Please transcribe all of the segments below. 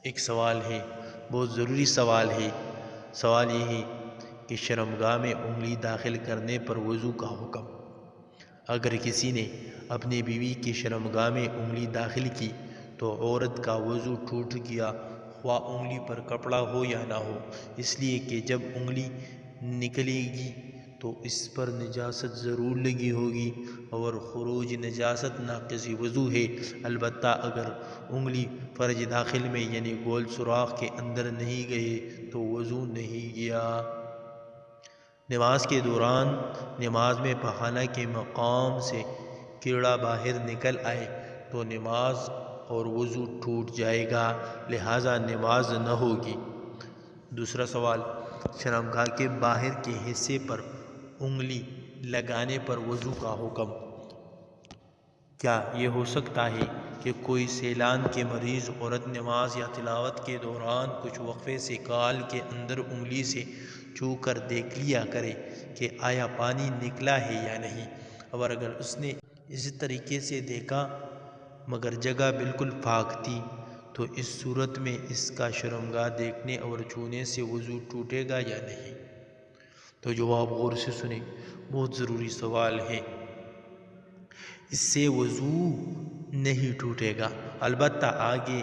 ایک سوال ہے، بہت ضروری سوال ہے۔ سوال یہ ہے کہ شرمگاہ میں انگلی داخل کرنے پر وضو کا حکم۔ اگر کسی نے اپنی بیوی کی شرمگاہ میں انگلی داخل کی تو عورت کا وضو ٹوٹ گیا، خواہ انگلی پر کپڑا ہو یا نہ ہو، اس لیے کہ جب انگلی نکلے گی تو اس پر نجاست ضرور لگی ہوگی، اور خروج نجاست ناقض وضو ہے۔ البتہ اگر انگلی فرج داخل میں یعنی گول سوراخ کے اندر نہیں گئے تو وضو نہیں گیا۔ نماز کے دوران نماز میں پخانہ کے مقام سے کیڑا باہر نکل آئے تو نماز اور وضو ٹوٹ جائے گا، لہذا نماز نہ ہوگی۔ دوسرا سوال، شرمگاہ کے باہر کے حصے پر انگلی لگانے پر وضو کا حکم۔ کیا یہ ہو سکتا ہے کہ کوئی سیلان کے مریض عورت نماز یا تلاوت کے دوران کچھ وقفے سے گال کے اندر انگلی سے چھو کر دیکھ لیا کرے کہ آیا پانی نکلا ہے یا نہیں، اور اگر اس نے اسی طریقے سے دیکھا مگر جگہ بالکل پاک تھی تو اس صورت میں اس کا شرمگاہ دیکھنے اور چھونے سے وضو ٹوٹے گا یا نہیں؟ تو جواب غور سے سنیں، بہت ضروری سوال ہے۔ اس سے وضو نہیں ٹوٹے گا، البتہ آگے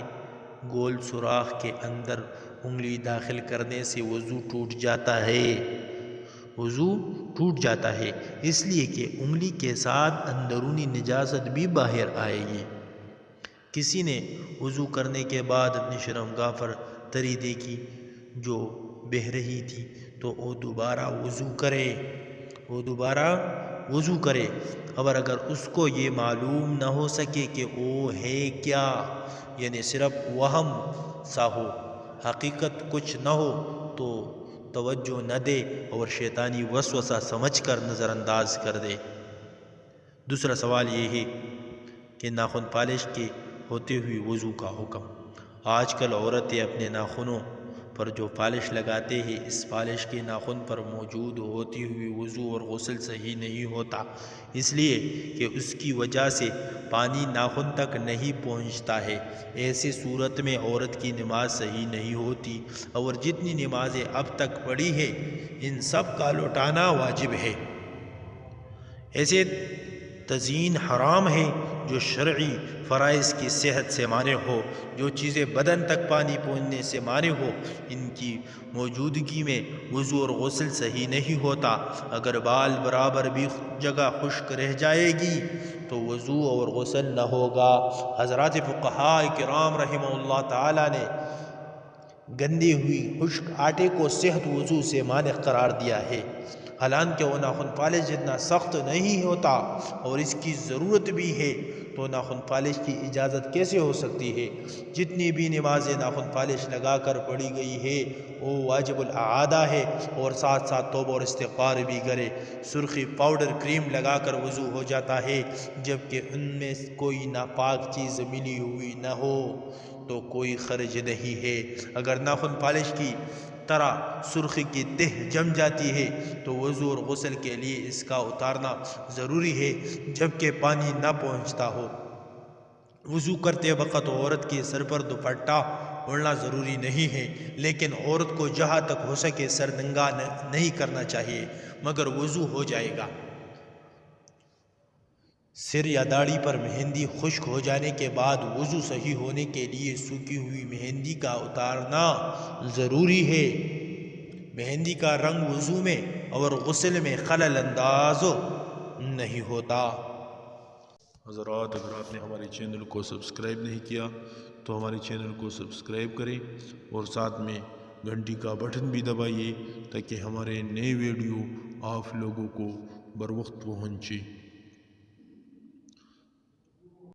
گول سوراخ کے اندر انگلی داخل کرنے سے وضو ٹوٹ جاتا ہے۔ وضو ٹوٹ جاتا ہے اس لیے کہ انگلی کے ساتھ اندرونی نجاست بھی باہر آئے گی۔ کسی نے وضو کرنے کے بعد اپنی شرمگاہ پر تری دیکھی جو بہہ رہی تھی تو وہ دوبارہ وضو کرے، اور اگر اس کو یہ معلوم نہ ہو سکے کہ وہ ہے کیا، یعنی صرف وہم سا ہو، حقیقت کچھ نہ ہو، تو توجہ نہ دے اور شیطانی وسوسہ سمجھ کر نظر انداز کر دے۔ دوسرا سوال یہ ہے کہ ناخن پالش کے ہوتے ہوئے وضو کا حکم۔ آج کل عورتیں اپنے ناخنوں پر جو پالش لگاتے ہیں، اس پالش کے ناخن پر موجود ہوتے ہوئے وضو اور غسل صحیح نہیں ہوتا، اس لیے کہ اس کی وجہ سے پانی ناخن تک نہیں پہنچتا ہے۔ ایسی صورت میں عورت کی نماز صحیح نہیں ہوتی، اور جتنی نمازیں اب تک پڑھی ہیں ان سب کا لوٹانا واجب ہے۔ ایسے تزئین حرام ہے جو شرعی فرائض کی صحت سے مانع ہو، جو چیزیں بدن تک پانی پہنچنے سے مانع ہو، ان کی موجودگی میں وضو اور غسل صحیح نہیں ہوتا۔ اگر بال برابر بھی جگہ خشک رہ جائے گی تو وضو اور غسل نہ ہوگا۔ حضرات فقہاء کرام رحمہ اللہ تعالی نے گندے ہوئی خشک آٹے کو صحت وضو سے مانع قرار دیا ہے، حالانکہ وہ ناخن پالش جتنا سخت نہیں ہوتا، اور اس کی ضرورت بھی ہے تو ناخن پالش کی اجازت کیسے ہو سکتی ہے؟ جتنی بھی نمازیں ناخن پالش لگا کر پڑھی گئی ہے وہ واجب الاعادہ ہے، اور ساتھ ساتھ توبہ اور استغفار بھی کرے۔ سرخی پاؤڈر کریم لگا کر وضو ہو جاتا ہے، جبکہ ان میں کوئی ناپاک چیز ملی ہوئی نہ ہو تو کوئی خرج نہیں ہے۔ اگر ناخن پالش کی طرح سرخی کی تہ جم جاتی ہے تو وضو اور غسل کے لیے اس کا اتارنا ضروری ہے، جبکہ پانی نہ پہنچتا ہو۔ وضو کرتے وقت عورت کے سر پر دوپٹہ اوڑھنا ضروری نہیں ہے، لیکن عورت کو جہاں تک ہو سکے سر ننگا نہیں کرنا چاہیے، مگر وضو ہو جائے گا۔ سر یا داڑھی پر مہندی خشک ہو جانے کے بعد وضو صحیح ہونے کے لیے سوکھی ہوئی مہندی کا اتارنا ضروری ہے۔ مہندی کا رنگ وضو میں اور غسل میں خلل انداز نہیں ہوتا۔ حضرات، اگر آپ نے ہمارے چینل کو سبسکرائب نہیں کیا تو ہمارے چینل کو سبسکرائب کریں، اور ساتھ میں گھنٹی کا بٹن بھی دبائیے تاکہ ہمارے نئے ویڈیو آپ لوگوں کو بر وقت پہنچے۔